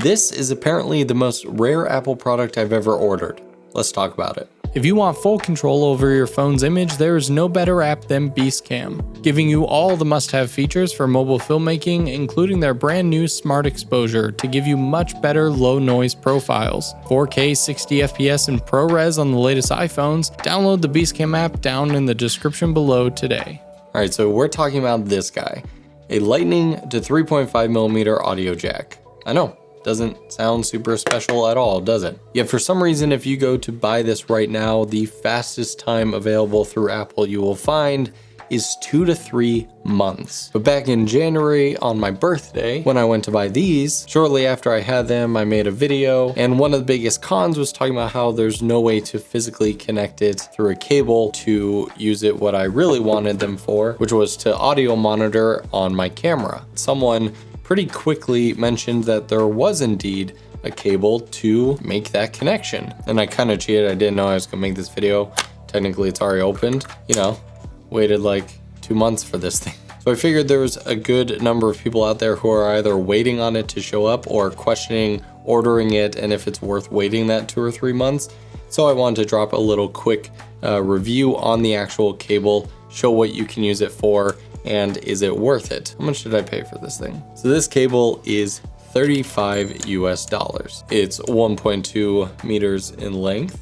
This is apparently the most rare Apple product I've ever ordered. Let's talk about it. If you want full control over your phone's image, there is no better app than Beastcam, giving you all the must-have features for mobile filmmaking, including their brand new Smart Exposure to give you much better low-noise profiles. 4K 60 FPS and ProRes on the latest iPhones. Download the Beastcam app down in the description below today. Alright, so we're talking about this guy, a Lightning to 3.5mm audio jack. I know. Doesn't sound super special at all, does it? Yet for some reason, if you go to buy this right now, the fastest time available through Apple you will find is 2 to 3 months. But back in January on my birthday, when I went to buy these, shortly after I had them, I made a video, and one of the biggest cons was talking about how there's no way to physically connect it through a cable to use it what I really wanted them for, which was to audio monitor on my camera. Someone pretty quickly mentioned that there was indeed a cable to make that connection. And I kind of cheated. I didn't know I was gonna make this video. Technically it's already opened, you know, waited like 2 months for this thing. So I figured there was a good number of people out there who are either waiting on it to show up or questioning ordering it and if it's worth waiting that 2 or 3 months. So I wanted to drop a little quick review on the actual cable, show what you can use it for, and is it worth it? How much did I pay for this thing? So this cable is $35 US. It's 1.2 meters in length.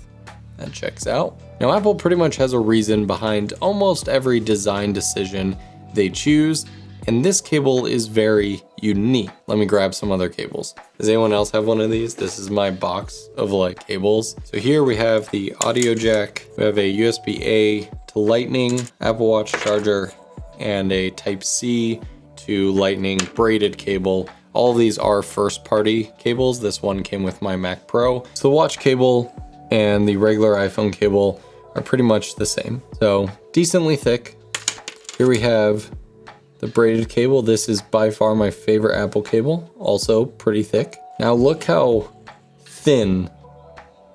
That checks out. Now Apple pretty much has a reason behind almost every design decision they choose, and this cable is very unique. Let me grab some other cables. Does anyone else have one of these? This is my box of like cables. So here we have the audio jack. We have a USB-A to Lightning, Apple Watch charger, and a Type-C to Lightning braided cable. All of these are first-party cables. This one came with my Mac Pro. So the watch cable and the regular iPhone cable are pretty much the same. So decently thick. Here we have the braided cable. This is by far my favorite Apple cable. Also pretty thick. Now look how thin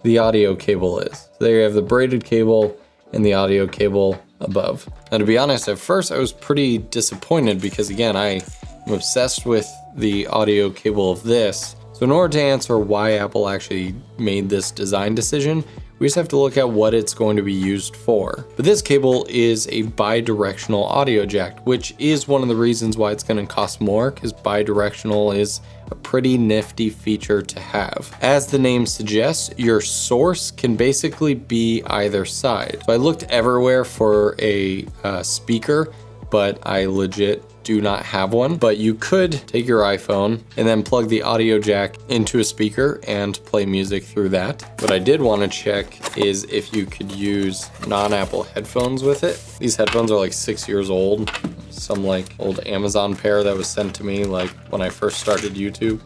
the audio cable is. So there you have the braided cable and the audio cable above. Now to be honest, at first I was pretty disappointed because again, I am obsessed with the audio cable of this. So in order to answer why Apple actually made this design decision, we just have to look at what it's going to be used for. But this cable is a bi-directional audio jack, which is one of the reasons why it's going to cost more, because bi-directional is a pretty nifty feature to have. As the name suggests, your source can basically be either side. So I looked everywhere for a speaker, but I legit do not have one. But you could take your iPhone and then plug the audio jack into a speaker and play music through that. What I did want to check is if you could use non-Apple headphones with it. These headphones are like 6 years old. Some like old Amazon pair that was sent to me like when I first started YouTube.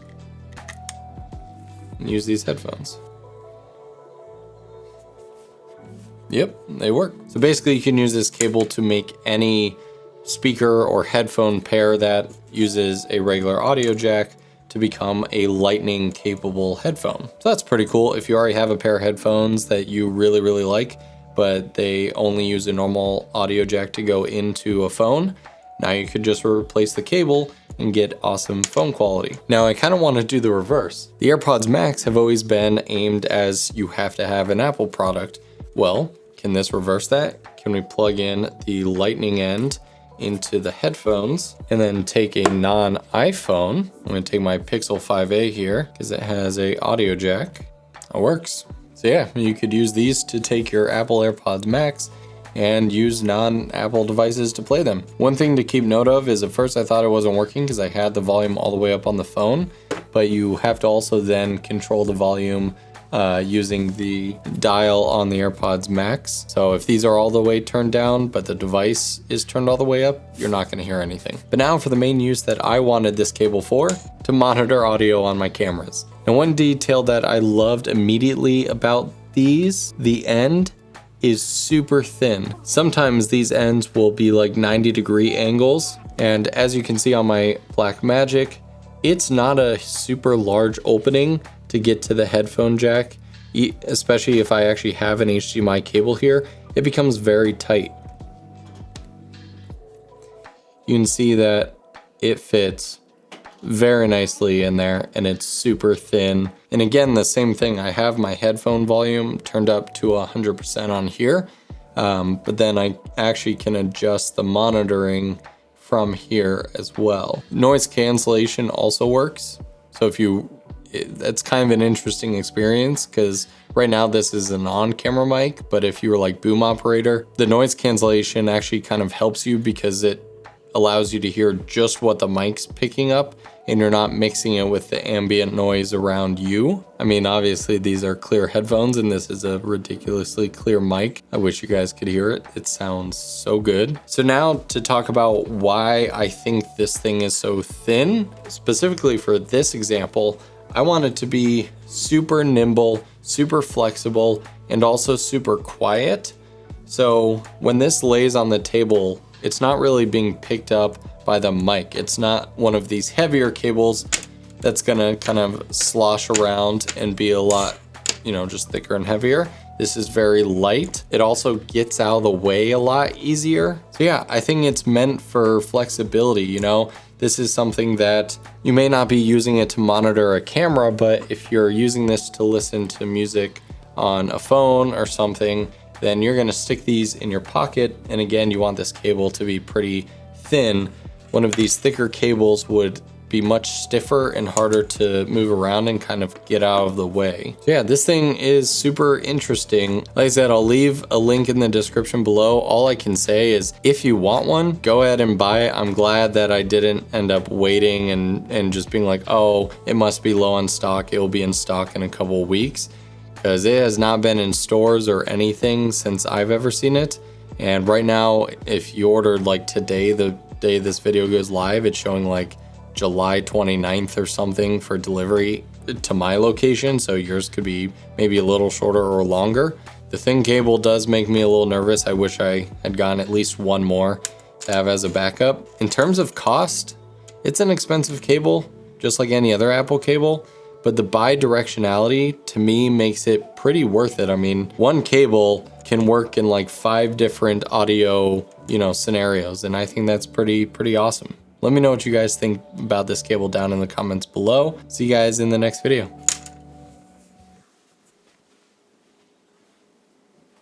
And use these headphones. Yep, they work. So basically you can use this cable to make any speaker or headphone pair that uses a regular audio jack to become a Lightning capable headphone. So that's pretty cool. If you already have a pair of headphones that you really, really like, but they only use a normal audio jack to go into a phone, now you could just replace the cable and get awesome phone quality. Now I kind of want to do the reverse. The AirPods Max have always been aimed as you have to have an Apple product. Well, can this reverse that? Can we plug in the Lightning end into the headphones and then take a non-iPhone? I'm gonna take my Pixel 5a here because it has a audio jack. It works. So yeah, you could use these to take your Apple AirPods Max and use non-Apple devices to play them. One thing to keep note of is at first I thought it wasn't working because I had the volume all the way up on the phone, but you have to also then control the volume using the dial on the AirPods Max. So if these are all the way turned down, but the device is turned all the way up, you're not gonna hear anything. But now for the main use that I wanted this cable for, to monitor audio on my cameras. And one detail that I loved immediately about these, the end is super thin. Sometimes these ends will be like 90-degree angles. And as you can see on my Blackmagic, it's not a super large opening to get to the headphone jack, especially if I actually have an HDMI cable here, it becomes very tight. You can see that it fits very nicely in there, and it's super thin. And again, the same thing, I have my headphone volume turned up to 100% on here, but then I actually can adjust the monitoring from here as well. Noise cancellation also works. So that's kind of an interesting experience, because right now this is an on-camera mic, but if you were like boom operator, the noise cancellation actually kind of helps you because it allows you to hear just what the mic's picking up, and you're not mixing it with the ambient noise around you. I mean, obviously these are clear headphones and this is a ridiculously clear mic. I wish you guys could hear it. It sounds so good. So now to talk about why I think this thing is so thin, specifically for this example, I want it to be super nimble, super flexible, and also super quiet. So when this lays on the table, it's not really being picked up by the mic. It's not one of these heavier cables that's gonna kind of slosh around and be a lot, just thicker and heavier. This is very light. It also gets out of the way a lot easier. So yeah, I think it's meant for flexibility, This is something that you may not be using it to monitor a camera, but if you're using this to listen to music on a phone or something, then you're gonna stick these in your pocket. And again, you want this cable to be pretty thin. One of these thicker cables would be much stiffer and harder to move around and kind of get out of the way. So yeah, this thing is super interesting. Like I said, I'll leave a link in the description below. All I can say is if you want one, go ahead and buy it. I'm glad that I didn't end up waiting and just being like, oh, it must be low on stock. It will be in stock in a couple of weeks, because it has not been in stores or anything since I've ever seen it. And right now, if you ordered like today, the day this video goes live, it's showing like July 29th or something for delivery to my location. So yours could be maybe a little shorter or longer. The thin cable does make me a little nervous. I wish I had gotten at least one more to have as a backup. In terms of cost, it's an expensive cable, just like any other Apple cable, but the bi-directionality to me makes it pretty worth it. I mean, one cable can work in like 5 different audio, scenarios, and I think that's pretty awesome. Let me know what you guys think about this cable down in the comments below. See you guys in the next video.